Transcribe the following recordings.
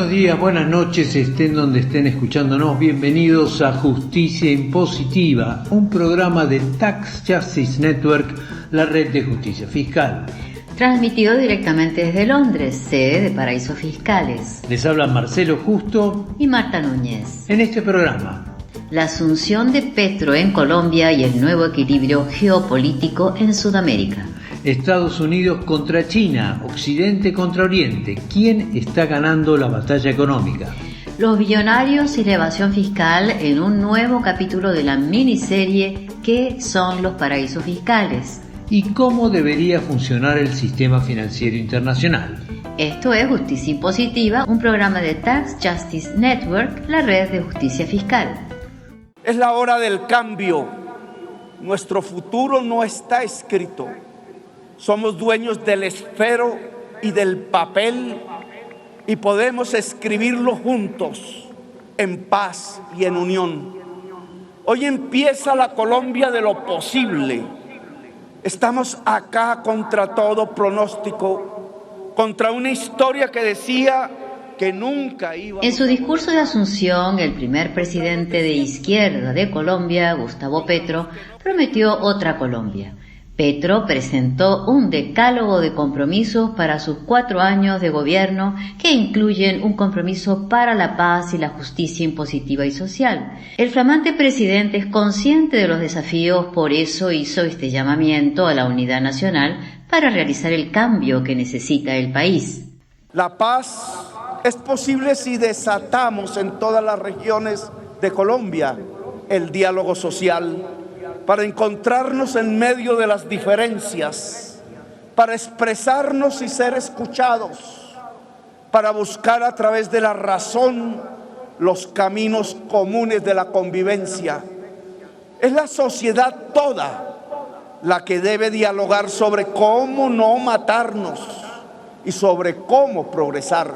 Buenos días, buenas noches, estén donde estén escuchándonos. Bienvenidos a Justicia Impositiva, un programa de Tax Justice Network, la red de justicia fiscal. Transmitido directamente desde Londres, sede de Paraísos Fiscales. Les hablan Marcelo Justo y Marta Núñez. En este programa, la asunción de Petro en Colombia y el nuevo equilibrio geopolítico en Sudamérica. Estados Unidos contra China, Occidente contra Oriente. ¿Quién está ganando la batalla económica? Los billonarios y la evasión fiscal en un nuevo capítulo de la miniserie ¿Qué son los paraísos fiscales? ¿Y cómo debería funcionar el sistema financiero internacional? Esto es Justicia Impositiva, un programa de Tax Justice Network, la red de justicia fiscal. Es la hora del cambio. Nuestro futuro no está escrito. Somos dueños del esfero y del papel y podemos escribirlo juntos, en paz y en unión. Hoy empieza la Colombia de lo posible. Estamos acá contra todo pronóstico, contra una historia que decía que nunca iba. En su discurso de asunción, el primer presidente de izquierda de Colombia, Gustavo Petro, prometió otra Colombia. Petro presentó un decálogo de compromisos para sus 4 años de gobierno que incluyen un compromiso para la paz y la justicia impositiva y social. El flamante presidente es consciente de los desafíos, por eso hizo este llamamiento a la unidad nacional para realizar el cambio que necesita el país. La paz es posible si desatamos en todas las regiones de Colombia el diálogo social, para encontrarnos en medio de las diferencias, para expresarnos y ser escuchados, para buscar a través de la razón los caminos comunes de la convivencia. Es la sociedad toda la que debe dialogar sobre cómo no matarnos y sobre cómo progresar.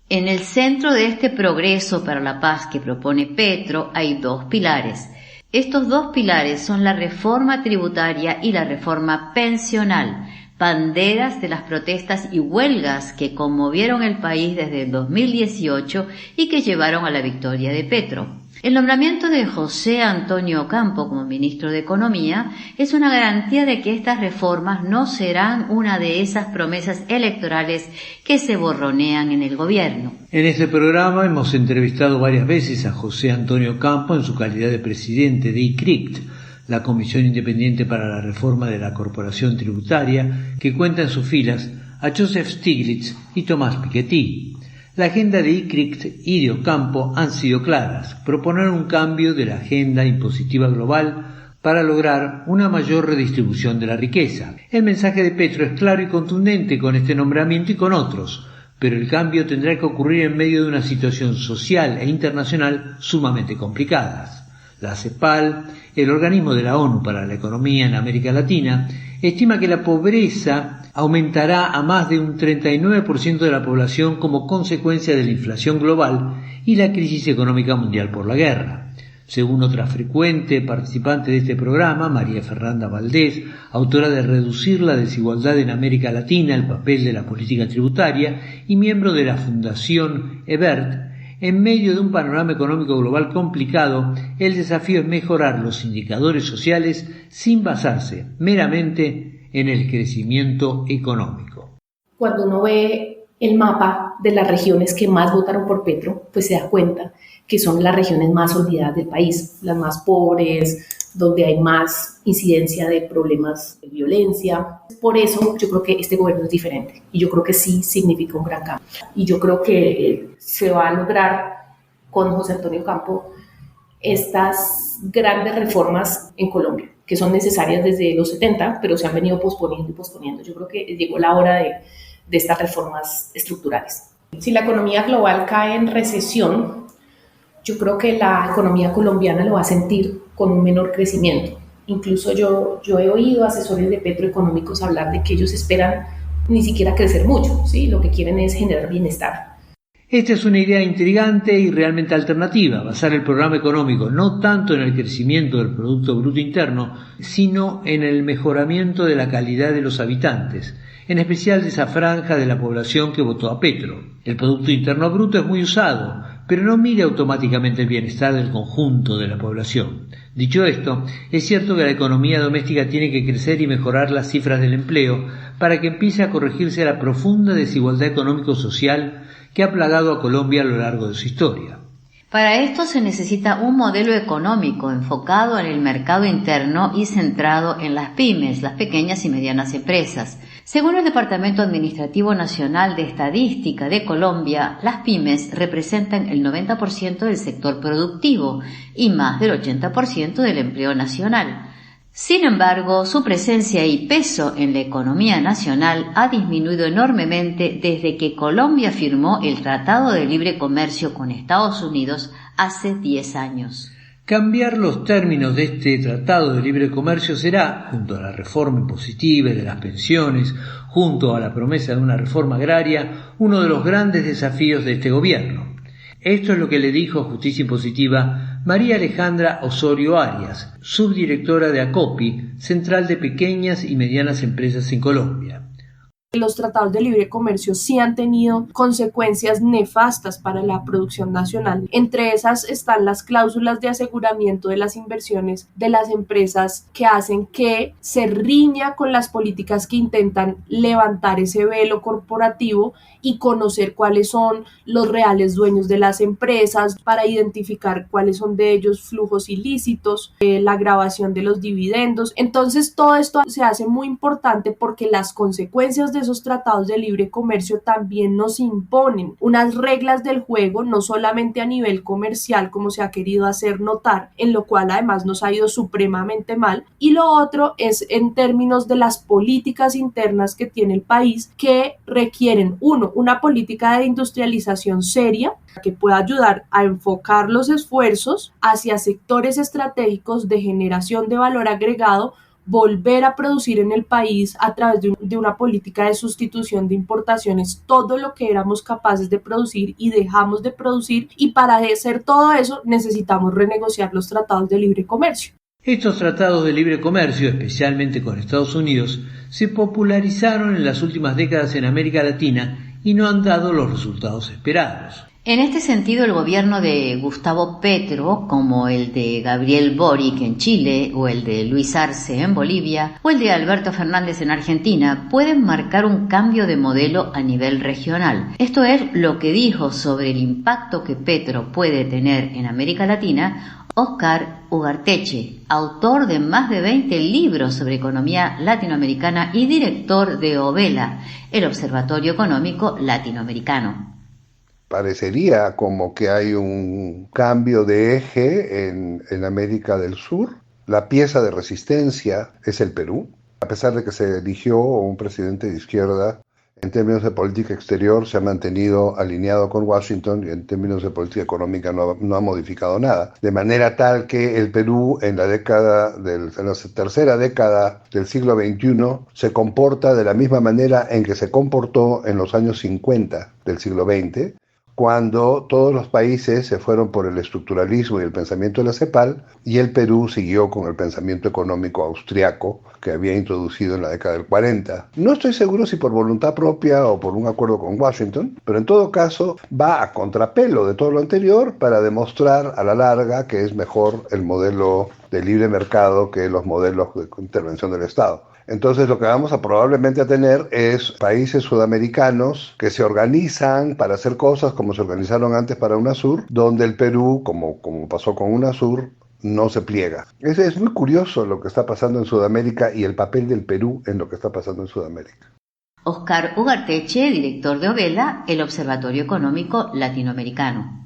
En el centro de este progreso para la paz que propone Petro hay 2 pilares. Estos 2 pilares son la reforma tributaria y la reforma pensional, banderas de las protestas y huelgas que conmovieron el país desde el 2018 y que llevaron a la victoria de Petro. El nombramiento de José Antonio Campo como ministro de Economía es una garantía de que estas reformas no serán una de esas promesas electorales que se borronean en el gobierno. En este programa hemos entrevistado varias veces a José Antonio Campo en su calidad de presidente de ICRICT, la Comisión Independiente para la Reforma de la Corporación Tributaria, que cuenta en sus filas a Joseph Stiglitz y Tomás Piketty. La agenda de ICRICT y de Ocampo han sido claras: proponer un cambio de la agenda impositiva global para lograr una mayor redistribución de la riqueza. El mensaje de Petro es claro y contundente con este nombramiento y con otros, pero el cambio tendrá que ocurrir en medio de una situación social e internacional sumamente complicadas. La CEPAL, el organismo de la ONU para la Economía en América Latina, estima que la pobreza aumentará a más de un 39% de la población como consecuencia de la inflación global y la crisis económica mundial por la guerra. Según otra frecuente participante de este programa, María Fernanda Valdés, autora de Reducir la desigualdad en América Latina, el papel de la política tributaria, y miembro de la Fundación Ebert, en medio de un panorama económico global complicado, el desafío es mejorar los indicadores sociales sin basarse meramente en el crecimiento económico. Cuando uno ve el mapa de las regiones que más votaron por Petro, pues se da cuenta que son las regiones más olvidadas del país, las más pobres, donde hay más incidencia de problemas de violencia. Por eso yo creo que este gobierno es diferente y yo creo que sí significa un gran cambio. Y yo creo que se va a lograr con José Antonio Campo estas grandes reformas en Colombia, que son necesarias desde los 70, pero se han venido posponiendo y posponiendo. Yo creo que llegó la hora de estas reformas estructurales. Si la economía global cae en recesión, yo creo que la economía colombiana lo va a sentir con un menor crecimiento. Incluso yo he oído asesores de Petro económicos hablar de que ellos esperan ni siquiera crecer mucho, ¿sí? Lo que quieren es generar bienestar. Esta es una idea intrigante y realmente alternativa, basar el programa económico no tanto en el crecimiento del Producto Bruto Interno, sino en el mejoramiento de la calidad de los habitantes, en especial de esa franja de la población que votó a Petro. El Producto Interno Bruto es muy usado, pero no mide automáticamente el bienestar del conjunto de la población. Dicho esto, es cierto que la economía doméstica tiene que crecer y mejorar las cifras del empleo para que empiece a corregirse la profunda desigualdad económico-social que ha plagado a Colombia a lo largo de su historia. Para esto se necesita un modelo económico enfocado en el mercado interno y centrado en las pymes, las pequeñas y medianas empresas. Según el Departamento Administrativo Nacional de Estadística de Colombia, las pymes representan el 90% del sector productivo y más del 80% del empleo nacional. Sin embargo, su presencia y peso en la economía nacional ha disminuido enormemente desde que Colombia firmó el Tratado de Libre Comercio con Estados Unidos hace 10 años. Cambiar los términos de este Tratado de Libre Comercio será, junto a la reforma impositiva y de las pensiones, junto a la promesa de una reforma agraria, uno de los grandes desafíos de este gobierno. Esto es lo que le dijo a Justicia Impositiva María Alejandra Osorio Arias, subdirectora de ACOPI, Central de Pequeñas y Medianas Empresas en Colombia. Los tratados de libre comercio sí han tenido consecuencias nefastas para la producción nacional. Entre esas están las cláusulas de aseguramiento de las inversiones de las empresas que hacen que se riña con las políticas que intentan levantar ese velo corporativo y conocer cuáles son los reales dueños de las empresas para identificar cuáles son de ellos flujos ilícitos, la grabación de los dividendos. Entonces todo esto se hace muy importante porque las consecuencias de esos tratados de libre comercio también nos imponen unas reglas del juego, no solamente a nivel comercial como se ha querido hacer notar, en lo cual además nos ha ido supremamente mal, y lo otro es en términos de las políticas internas que tiene el país, que requieren, uno, una política de industrialización seria que pueda ayudar a enfocar los esfuerzos hacia sectores estratégicos de generación de valor agregado, volver a producir en el país a través de una política de sustitución de importaciones todo lo que éramos capaces de producir y dejamos de producir, y para hacer todo eso necesitamos renegociar los tratados de libre comercio. Estos tratados de libre comercio, especialmente con Estados Unidos, se popularizaron en las últimas décadas en América Latina y no han dado los resultados esperados. En este sentido, el gobierno de Gustavo Petro, como el de Gabriel Boric en Chile, o el de Luis Arce en Bolivia, o el de Alberto Fernández en Argentina, pueden marcar un cambio de modelo a nivel regional. Esto es lo que dijo sobre el impacto que Petro puede tener en América Latina Óscar Ugarteche, autor de más de 20 libros sobre economía latinoamericana y director de OVELA, el Observatorio Económico Latinoamericano. Parecería como que hay un cambio de eje en América del Sur. La pieza de resistencia es el Perú. A pesar de que se eligió un presidente de izquierda, en términos de política exterior se ha mantenido alineado con Washington y en términos de política económica no ha modificado nada. De manera tal que el Perú en la tercera década del siglo XXI se comporta de la misma manera en que se comportó en los años 50 del siglo XX, cuando todos los países se fueron por el estructuralismo y el pensamiento de la CEPAL, y el Perú siguió con el pensamiento económico austriaco que había introducido en la década del 40. No estoy seguro si por voluntad propia o por un acuerdo con Washington, pero en todo caso va a contrapelo de todo lo anterior para demostrar a la larga que es mejor el modelo de libre mercado que los modelos de intervención del Estado. Entonces lo que vamos a probablemente a tener es países sudamericanos que se organizan para hacer cosas como se organizaron antes para UNASUR, donde el Perú, como pasó con UNASUR, no se pliega. Es muy curioso lo que está pasando en Sudamérica y el papel del Perú en lo que está pasando en Sudamérica. Óscar Ugarteche, director de OVELA, el Observatorio Económico Latinoamericano.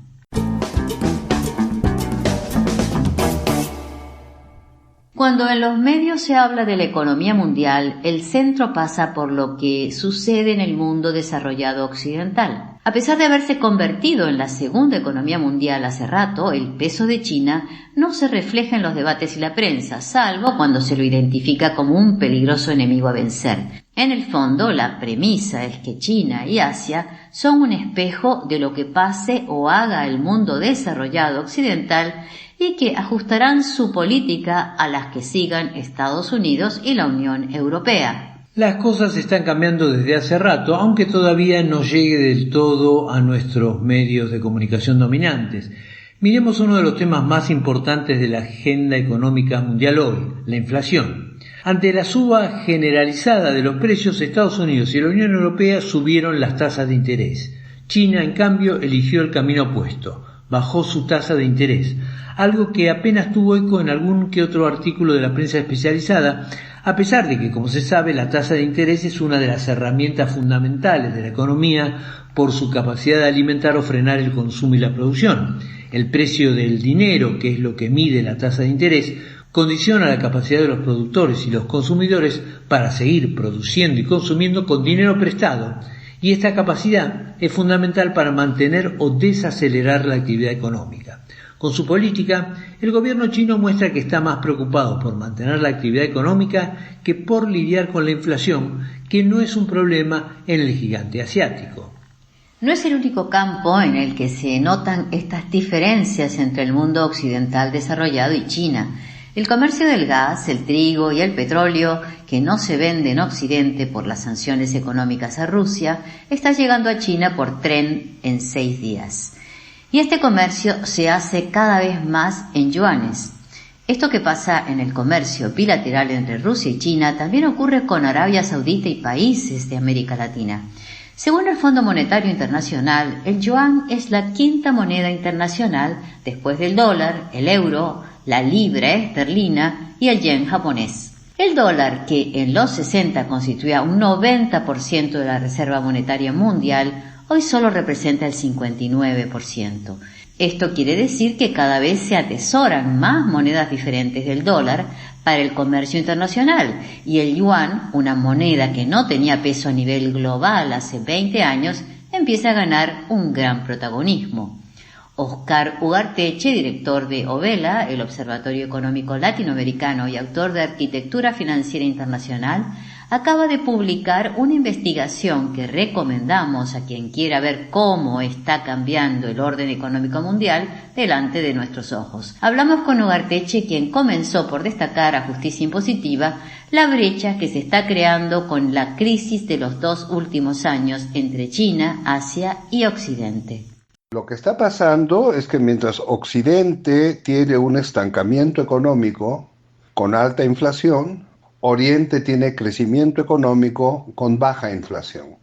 Cuando en los medios se habla de la economía mundial, el centro pasa por lo que sucede en el mundo desarrollado occidental. A pesar de haberse convertido en la segunda economía mundial hace rato, el peso de China no se refleja en los debates y la prensa, salvo cuando se lo identifica como un peligroso enemigo a vencer. En el fondo, la premisa es que China y Asia son un espejo de lo que pase o haga el mundo desarrollado occidental y que ajustarán su política a las que sigan Estados Unidos y la Unión Europea. Las cosas están cambiando desde hace rato, aunque todavía no llegue del todo a nuestros medios de comunicación dominantes. Miremos uno de los temas más importantes de la agenda económica mundial hoy, la inflación. Ante la suba generalizada de los precios, Estados Unidos y la Unión Europea subieron las tasas de interés. China, en cambio, eligió el camino opuesto, bajó su tasa de interés, algo que apenas tuvo eco en algún que otro artículo de la prensa especializada, a pesar de que, como se sabe, la tasa de interés es una de las herramientas fundamentales de la economía por su capacidad de alimentar o frenar el consumo y la producción. El precio del dinero, que es lo que mide la tasa de interés, condiciona la capacidad de los productores y los consumidores para seguir produciendo y consumiendo con dinero prestado, y esta capacidad es fundamental para mantener o desacelerar la actividad económica. Con su política, el gobierno chino muestra que está más preocupado por mantener la actividad económica que por lidiar con la inflación, que no es un problema en el gigante asiático. No es el único campo en el que se notan estas diferencias entre el mundo occidental desarrollado y China. El comercio del gas, el trigo y el petróleo, que no se vende en Occidente por las sanciones económicas a Rusia, está llegando a China por tren en 6 días. Y este comercio se hace cada vez más en yuanes. Esto que pasa en el comercio bilateral entre Rusia y China también ocurre con Arabia Saudita y países de América Latina. Según el Fondo Monetario Internacional, el yuan es la quinta moneda internacional después del dólar, el euro, la libra esterlina y el yen japonés. El dólar, que en los 60 constituía un 90% de la reserva monetaria mundial, hoy solo representa el 59%. Esto quiere decir que cada vez se atesoran más monedas diferentes del dólar para el comercio internacional, y el yuan, una moneda que no tenía peso a nivel global hace 20 años, empieza a ganar un gran protagonismo. Oscar Ugarteche, director de OVELA, el Observatorio Económico Latinoamericano y autor de Arquitectura Financiera Internacional, acaba de publicar una investigación que recomendamos a quien quiera ver cómo está cambiando el orden económico mundial delante de nuestros ojos. Hablamos con Ugarteche, quien comenzó por destacar a justicia impositiva la brecha que se está creando con la crisis de los 2 últimos años entre China, Asia y Occidente. Lo que está pasando es que mientras Occidente tiene un estancamiento económico con alta inflación, Oriente tiene crecimiento económico con baja inflación.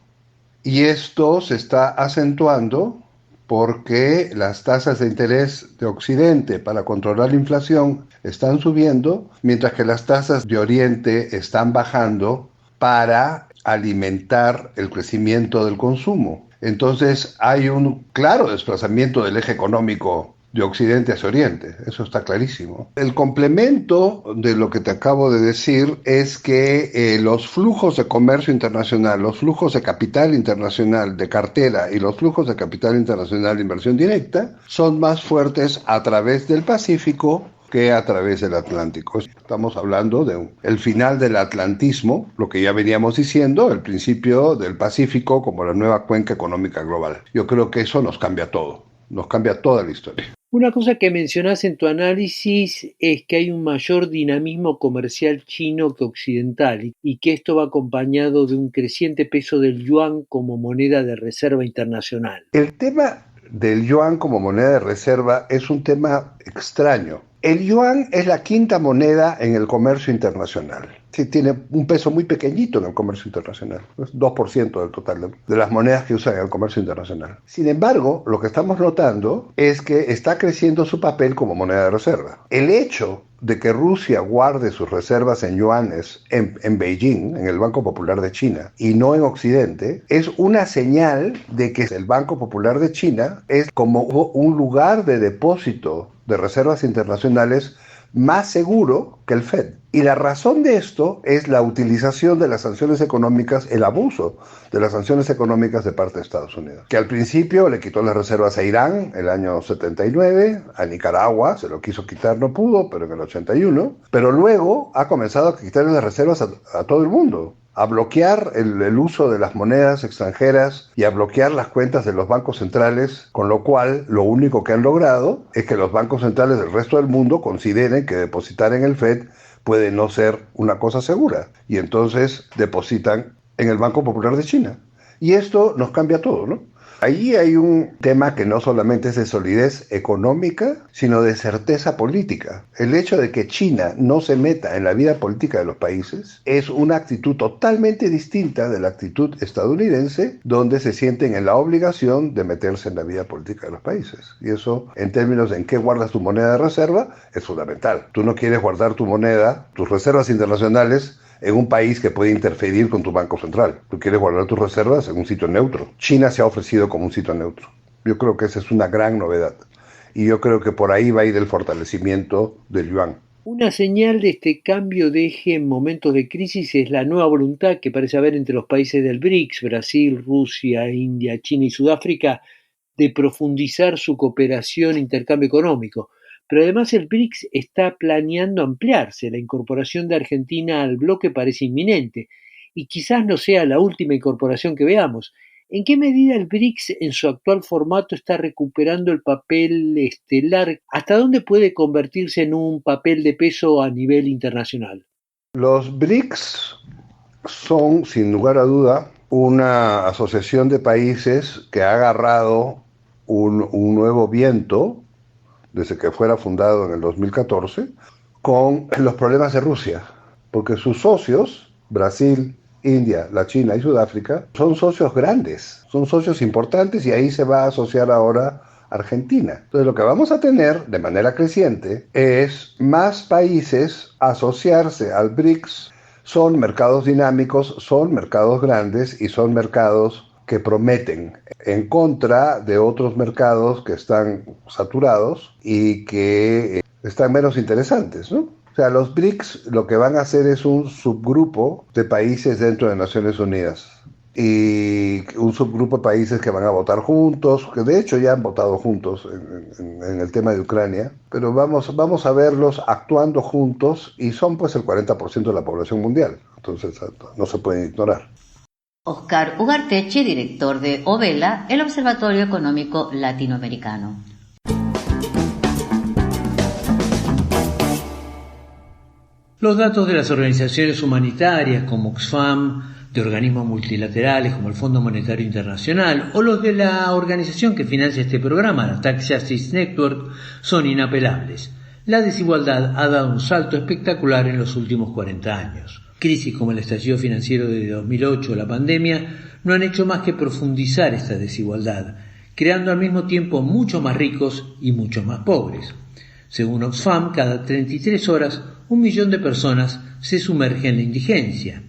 Y esto se está acentuando porque las tasas de interés de Occidente para controlar la inflación están subiendo, mientras que las tasas de Oriente están bajando para alimentar el crecimiento del consumo. Entonces hay un claro desplazamiento del eje económico de Occidente hacia Oriente, eso está clarísimo. El complemento de lo que te acabo de decir es que los flujos de comercio internacional, los flujos de capital internacional de cartera y los flujos de capital internacional de inversión directa son más fuertes a través del Pacífico que a través del Atlántico. Estamos hablando de el final del atlantismo, lo que ya veníamos diciendo, el principio del Pacífico como la nueva cuenca económica global. Yo creo que eso nos cambia todo, nos cambia toda la historia. Una cosa que mencionás en tu análisis es que hay un mayor dinamismo comercial chino que occidental y que esto va acompañado de un creciente peso del yuan como moneda de reserva internacional. El tema del yuan como moneda de reserva es un tema extraño. El yuan es la quinta moneda en el comercio internacional. Sí, tiene un peso muy pequeñito en el comercio internacional, es 2% del total de las monedas que usan en el comercio internacional. Sin embargo, lo que estamos notando es que está creciendo su papel como moneda de reserva. El hecho de que Rusia guarde sus reservas en yuanes en Beijing, en el Banco Popular de China, y no en Occidente, es una señal de que el Banco Popular de China es como un lugar de depósito de reservas internacionales más seguro que el Fed. Y la razón de esto es la utilización de las sanciones económicas, el abuso de las sanciones económicas de parte de Estados Unidos. Que al principio le quitó las reservas a Irán el año 79, a Nicaragua se lo quiso quitar, no pudo, pero en el 81. Pero luego ha comenzado a quitarle las reservas a todo el mundo, a bloquear el uso de las monedas extranjeras y a bloquear las cuentas de los bancos centrales, con lo cual lo único que han logrado es que los bancos centrales del resto del mundo consideren que depositar en el Fed puede no ser una cosa segura, y entonces depositan en el Banco Popular de China. Y esto nos cambia todo, ¿no? Ahí hay un tema que no solamente es de solidez económica, sino de certeza política. El hecho de que China no se meta en la vida política de los países es una actitud totalmente distinta de la actitud estadounidense, donde se sienten en la obligación de meterse en la vida política de los países. Y eso, en términos de en qué guardas tu moneda de reserva, es fundamental. Tú no quieres guardar tu moneda, tus reservas internacionales, en un país que puede interferir con tu banco central. Tú quieres guardar tus reservas en un sitio neutro. China se ha ofrecido como un sitio neutro. Yo creo que esa es una gran novedad. Y yo creo que por ahí va a ir el fortalecimiento del yuan. Una señal de este cambio de eje en momentos de crisis es la nueva voluntad que parece haber entre los países del BRICS, Brasil, Rusia, India, China y Sudáfrica, de profundizar su cooperación e intercambio económico. Pero además el BRICS está planeando ampliarse. La incorporación de Argentina al bloque parece inminente y quizás no sea la última incorporación que veamos. ¿En qué medida el BRICS en su actual formato está recuperando el papel estelar? ¿Hasta dónde puede convertirse en un papel de peso a nivel internacional? Los BRICS son, sin lugar a duda, una asociación de países que ha agarrado un nuevo viento desde que fuera fundado en el 2014, con los problemas de Rusia, porque sus socios, Brasil, India, la China y Sudáfrica, son socios grandes, son socios importantes, y ahí se va a asociar ahora Argentina. Entonces lo que vamos a tener de manera creciente es más países asociarse al BRICS. Son mercados dinámicos, son mercados grandes y son mercados que prometen, en contra de otros mercados que están saturados y que están menos interesantes, ¿no? O sea, los BRICS lo que van a hacer es un subgrupo de países dentro de Naciones Unidas, y un subgrupo de países que van a votar juntos, que de hecho ya han votado juntos en el tema de Ucrania, pero vamos a verlos actuando juntos, y son pues el 40% de la población mundial, entonces no se pueden ignorar. Oscar Ugarteche, director de OVELA, el Observatorio Económico Latinoamericano. Los datos de las organizaciones humanitarias como Oxfam, de organismos multilaterales como el Fondo Monetario Internacional o los de la organización que financia este programa, la Tax Justice Network, son inapelables. La desigualdad ha dado un salto espectacular en los últimos 40 años. Crisis como el estallido financiero de 2008 o la pandemia no han hecho más que profundizar esta desigualdad, creando al mismo tiempo mucho más ricos y mucho más pobres. Según Oxfam, cada 33 horas 1 millón de personas se sumerge en la indigencia.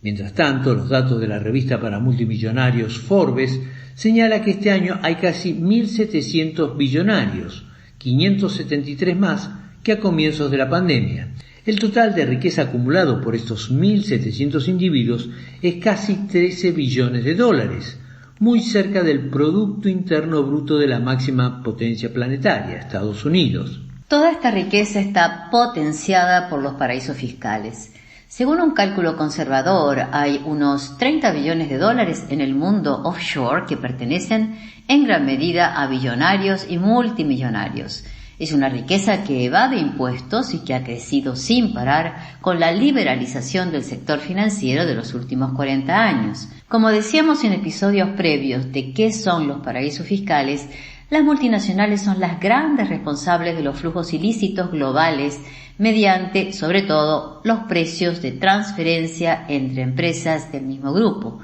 Mientras tanto, los datos de la revista para multimillonarios Forbes señala que este año hay casi 1.700 billonarios, 573 más que a comienzos de la pandemia. El total de riqueza acumulado por estos 1.700 individuos es casi 13 billones de dólares, muy cerca del Producto Interno Bruto de la máxima potencia planetaria, Estados Unidos. Toda esta riqueza está potenciada por los paraísos fiscales. Según un cálculo conservador, hay unos 30 billones de dólares en el mundo offshore que pertenecen en gran medida a billonarios y multimillonarios. Es una riqueza que evade impuestos y que ha crecido sin parar con la liberalización del sector financiero de los últimos 40 años. Como decíamos en episodios previos de qué son los paraísos fiscales, las multinacionales son las grandes responsables de los flujos ilícitos globales mediante, sobre todo, los precios de transferencia entre empresas del mismo grupo.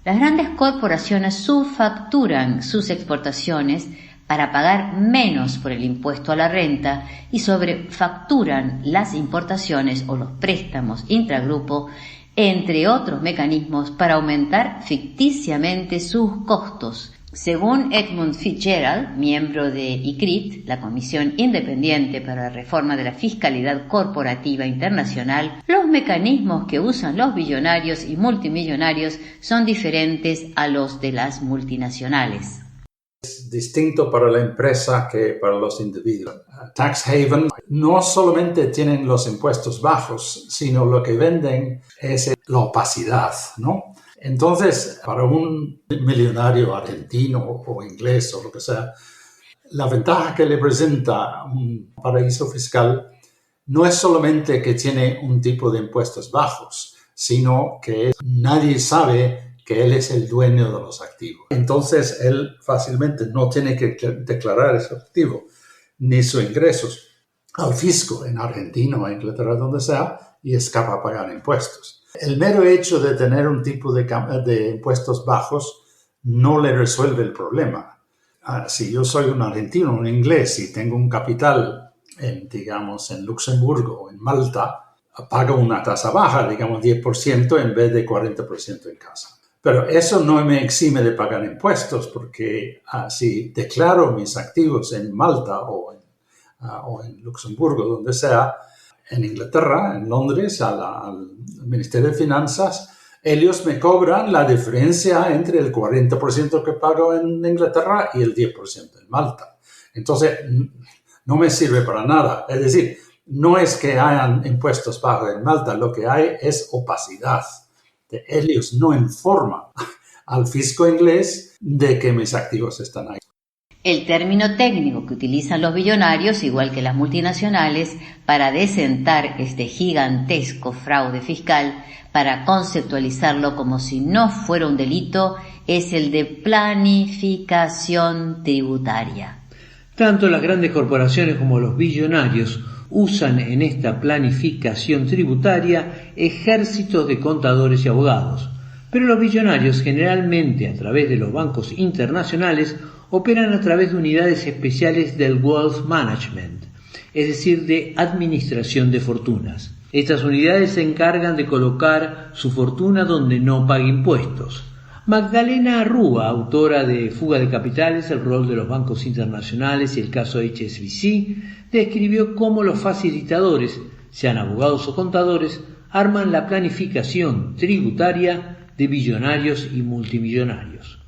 Las grandes corporaciones subfacturan sus exportaciones para pagar menos por el impuesto a la renta y sobrefacturan las importaciones o los préstamos intragrupo, entre otros mecanismos para aumentar ficticiamente sus costos. Según Edmund Fitzgerald, miembro de ICRIT, la Comisión Independiente para la Reforma de la Fiscalidad Corporativa Internacional, los mecanismos que usan los billonarios y multimillonarios son diferentes a los de las multinacionales. Es distinto para la empresa que para los individuos. Tax haven no solamente tienen los impuestos bajos, sino lo que venden es la opacidad, ¿no? Entonces, para un millonario argentino o inglés o lo que sea, la ventaja que le presenta un paraíso fiscal no es solamente que tiene un tipo de impuestos bajos, sino que nadie sabe que él es el dueño de los activos. Entonces, él fácilmente no tiene que declarar ese activo ni sus ingresos al fisco en Argentina o en Inglaterra, donde sea, y escapa a pagar impuestos. El mero hecho de tener un tipo de impuestos bajos no le resuelve el problema. Si yo soy un argentino, un inglés, y tengo un capital, en Luxemburgo o en Malta, pago una tasa baja, digamos 10% en vez de 40% en casa. Pero eso no me exime de pagar impuestos, porque si declaro mis activos en Malta o en Luxemburgo, donde sea, en Inglaterra, en Londres, al Ministerio de Finanzas, ellos me cobran la diferencia entre el 40% que pago en Inglaterra y el 10% en Malta. Entonces, no me sirve para nada. Es decir, no es que hayan impuestos bajos en Malta, lo que hay es opacidad. Ellos no informan al fisco inglés de que mis activos están ahí. El término técnico que utilizan los billonarios, igual que las multinacionales, para desentar este gigantesco fraude fiscal, para conceptualizarlo como si no fuera un delito, es el de planificación tributaria. Tanto las grandes corporaciones como los billonarios usan en esta planificación tributaria ejércitos de contadores y abogados, pero los billonarios generalmente a través de los bancos internacionales operan a través de unidades especiales del Wealth Management, es decir, de administración de fortunas. Estas unidades se encargan de colocar su fortuna donde no pague impuestos. Magdalena Rúa, autora de Fuga de Capitales, el rol de los bancos internacionales y el caso HSBC, describió cómo los facilitadores, sean abogados o contadores, arman la planificación tributaria de billonarios y multimillonarios.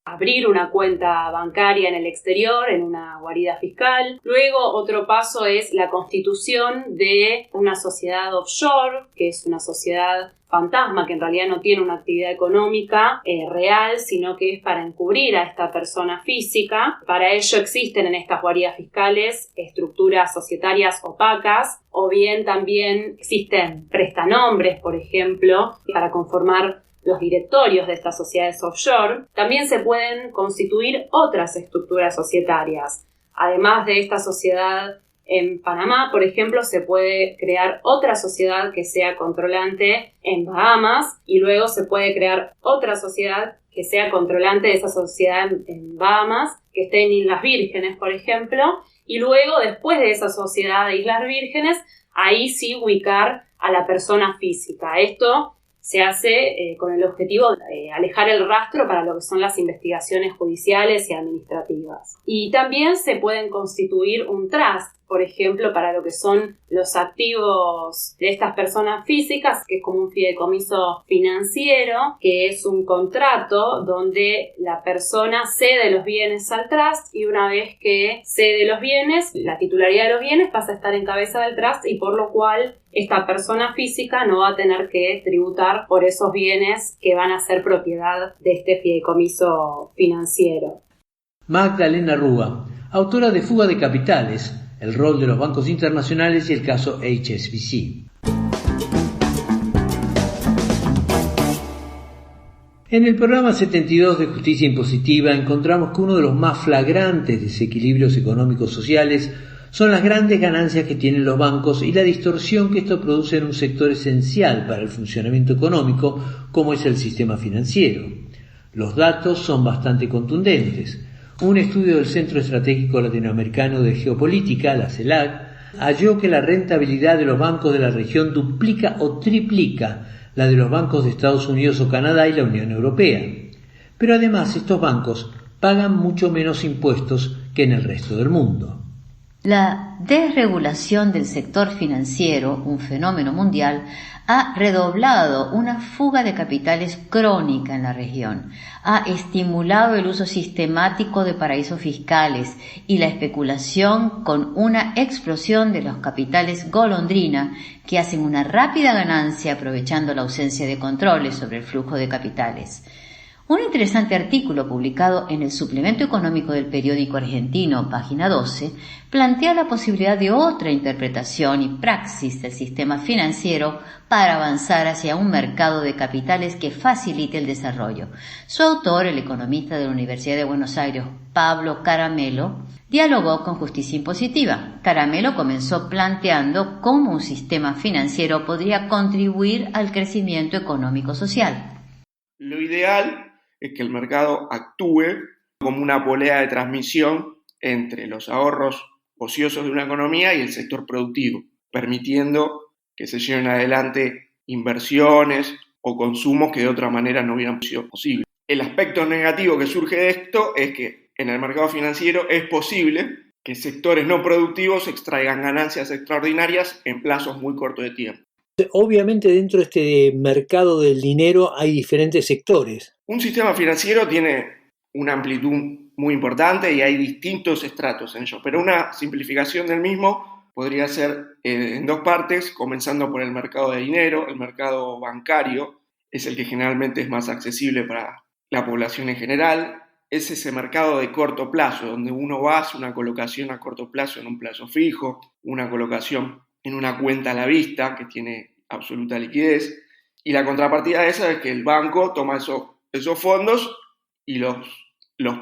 Abrir una cuenta bancaria en el exterior, en una guarida fiscal. Luego, otro paso es la constitución de una sociedad offshore, que es una sociedad fantasma, que en realidad no tiene una actividad económica real, sino que es para encubrir a esta persona física. Para ello existen en estas guaridas fiscales estructuras societarias opacas, o bien también existen prestanombres, por ejemplo, para conformar los directorios de estas sociedades offshore. También se pueden constituir otras estructuras societarias. Además de esta sociedad en Panamá, por ejemplo, se puede crear otra sociedad que sea controlante en Bahamas, y luego se puede crear otra sociedad que sea controlante de esa sociedad en Bahamas, que esté en Islas Vírgenes, por ejemplo, y luego, después de esa sociedad de Islas Vírgenes, ahí sí ubicar a la persona física. Esto se hace con el objetivo de alejar el rastro para lo que son las investigaciones judiciales y administrativas. Y también se pueden constituir un trust, por ejemplo, para lo que son los activos de estas personas físicas, que es como un fideicomiso financiero, que es un contrato donde la persona cede los bienes al trust, y una vez que cede los bienes, la titularidad de los bienes pasa a estar en cabeza del trust, y por lo cual esta persona física no va a tener que tributar por esos bienes que van a ser propiedad de este fideicomiso financiero. Magdalena Rúa, autora de Fuga de Capitales, el rol de los bancos internacionales y el caso HSBC. En el programa 72 de Justicia Impositiva encontramos que uno de los más flagrantes desequilibrios económicos sociales son las grandes ganancias que tienen los bancos y la distorsión que esto produce en un sector esencial para el funcionamiento económico como es el sistema financiero. Los datos son bastante contundentes. Un estudio del Centro Estratégico Latinoamericano de Geopolítica, la CELAC, halló que la rentabilidad de los bancos de la región duplica o triplica la de los bancos de Estados Unidos o Canadá y la Unión Europea. Pero además estos bancos pagan mucho menos impuestos que en el resto del mundo. La desregulación del sector financiero, un fenómeno mundial, ha redoblado una fuga de capitales crónica en la región, ha estimulado el uso sistemático de paraísos fiscales y la especulación con una explosión de los capitales golondrina que hacen una rápida ganancia aprovechando la ausencia de controles sobre el flujo de capitales. Un interesante artículo publicado en el suplemento económico del periódico argentino, página 12, plantea la posibilidad de otra interpretación y praxis del sistema financiero para avanzar hacia un mercado de capitales que facilite el desarrollo. Su autor, el economista de la Universidad de Buenos Aires, Pablo Caramelo, dialogó con Justicia Impositiva. Caramelo comenzó planteando cómo un sistema financiero podría contribuir al crecimiento económico-social. Lo ideal es que el mercado actúe como una polea de transmisión entre los ahorros ociosos de una economía y el sector productivo, permitiendo que se lleven adelante inversiones o consumos que de otra manera no hubieran sido posibles. El aspecto negativo que surge de esto es que en el mercado financiero es posible que sectores no productivos extraigan ganancias extraordinarias en plazos muy cortos de tiempo. Obviamente dentro de este mercado del dinero hay diferentes sectores. Un sistema financiero tiene una amplitud muy importante y hay distintos estratos en ello, pero una simplificación del mismo podría ser en dos partes, comenzando por el mercado de dinero. El mercado bancario es el que generalmente es más accesible para la población en general. Es ese mercado de corto plazo, donde uno va a hacer una colocación a corto plazo en un plazo fijo, una colocación en una cuenta a la vista que tiene absoluta liquidez, y la contrapartida de esa es que el banco toma esos fondos y los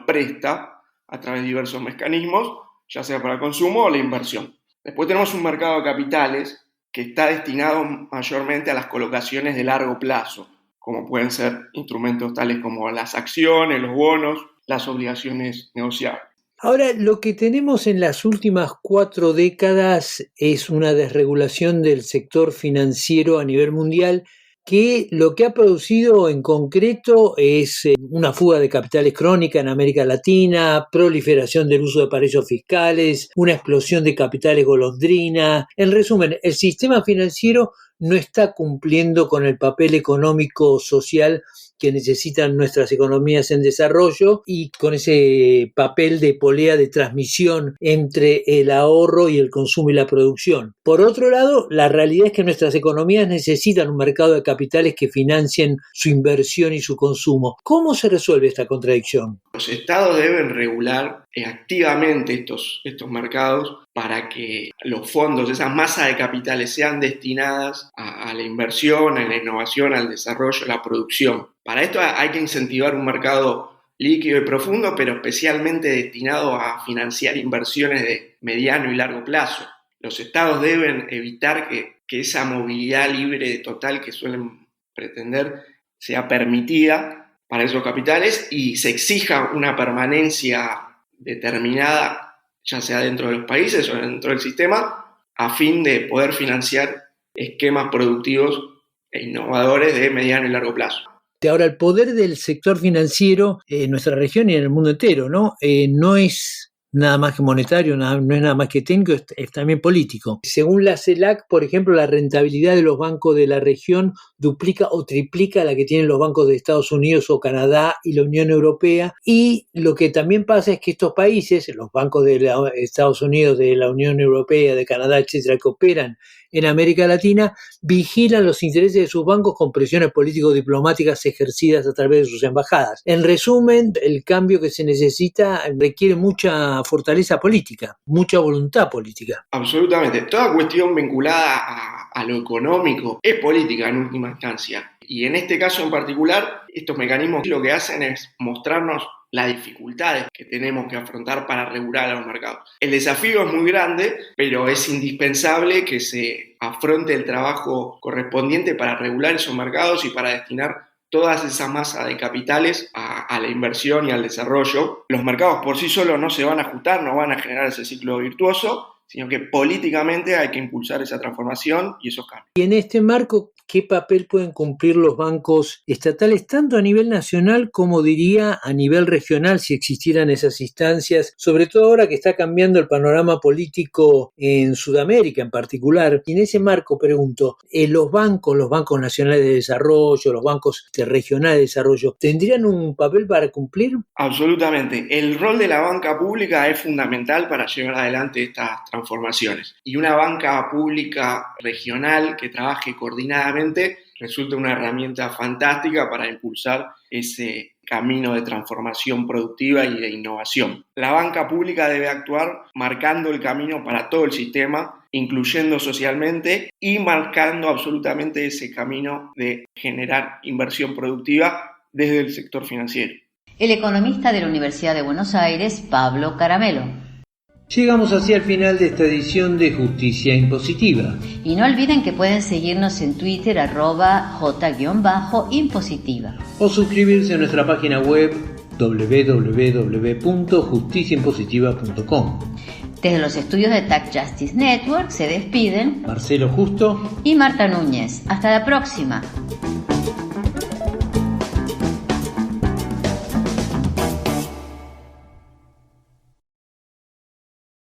presta a través de diversos mecanismos, ya sea para el consumo o la inversión. Después tenemos un mercado de capitales que está destinado mayormente a las colocaciones de largo plazo, como pueden ser instrumentos tales como las acciones, los bonos, las obligaciones negociables. Ahora, lo que tenemos en las últimas 4 décadas es una desregulación del sector financiero a nivel mundial que lo que ha producido en concreto es una fuga de capitales crónica en América Latina, proliferación del uso de paraísos fiscales, una explosión de capitales golondrina. En resumen, el sistema financiero no está cumpliendo con el papel económico social que necesitan nuestras economías en desarrollo y con ese papel de polea de transmisión entre el ahorro y el consumo y la producción. Por otro lado, la realidad es que nuestras economías necesitan un mercado de capitales que financien su inversión y su consumo. ¿Cómo se resuelve esta contradicción? Los estados deben regular activamente estos mercados para que los fondos, esas masas de capitales, sean destinadas a la inversión, a la innovación, al desarrollo, a la producción. Para esto hay que incentivar un mercado líquido y profundo, pero especialmente destinado a financiar inversiones de mediano y largo plazo. Los estados deben evitar que esa movilidad libre total que suelen pretender sea permitida para esos capitales y se exija una permanencia determinada, ya sea dentro de los países o dentro del sistema, a fin de poder financiar esquemas productivos e innovadores de mediano y largo plazo. Ahora, el poder del sector financiero en nuestra región y en el mundo entero, ¿no? No es nada más que monetario, no es nada más que técnico, es también político. Según la CELAC, por ejemplo, la rentabilidad de los bancos de la región duplica o triplica la que tienen los bancos de Estados Unidos o Canadá y la Unión Europea. Y lo que también pasa es que estos países, los bancos de Estados Unidos, de la Unión Europea, de Canadá, etcétera, que operan en América Latina, vigilan los intereses de sus bancos con presiones político-diplomáticas ejercidas a través de sus embajadas. En resumen, el cambio que se necesita requiere mucha fortaleza política, mucha voluntad política. Absolutamente. Toda cuestión vinculada a lo económico es política en última instancia. Y en este caso en particular, estos mecanismos lo que hacen es mostrarnos las dificultades que tenemos que afrontar para regular a los mercados. El desafío es muy grande, pero es indispensable que se afronte el trabajo correspondiente para regular esos mercados y para destinar todas esas masas de capitales a la inversión y al desarrollo. Los mercados por sí solos no se van a ajustar, no van a generar ese ciclo virtuoso, sino que políticamente hay que impulsar esa transformación y esos cambios. Y en este marco, qué papel pueden cumplir los bancos estatales, tanto a nivel nacional como diría a nivel regional, si existieran esas instancias, sobre todo ahora que está cambiando el panorama político en Sudamérica en particular. Y en ese marco pregunto, los bancos nacionales de desarrollo, los bancos regionales de desarrollo, ¿tendrían un papel para cumplir? Absolutamente. El rol de la banca pública es fundamental para llevar adelante estas transformaciones. Y una banca pública regional que trabaje coordinadamente resulta una herramienta fantástica para impulsar ese camino de transformación productiva y de innovación. La banca pública debe actuar marcando el camino para todo el sistema, incluyendo socialmente y marcando absolutamente ese camino de generar inversión productiva desde el sector financiero. El economista de la Universidad de Buenos Aires, Pablo Caramelo. Llegamos así al final de esta edición de Justicia Impositiva. Y no olviden que pueden seguirnos en Twitter @j_impositiva. O suscribirse a nuestra página web www.justiciaimpositiva.com. Desde los estudios de Tax Justice Network se despiden Marcelo Justo y Marta Núñez. Hasta la próxima.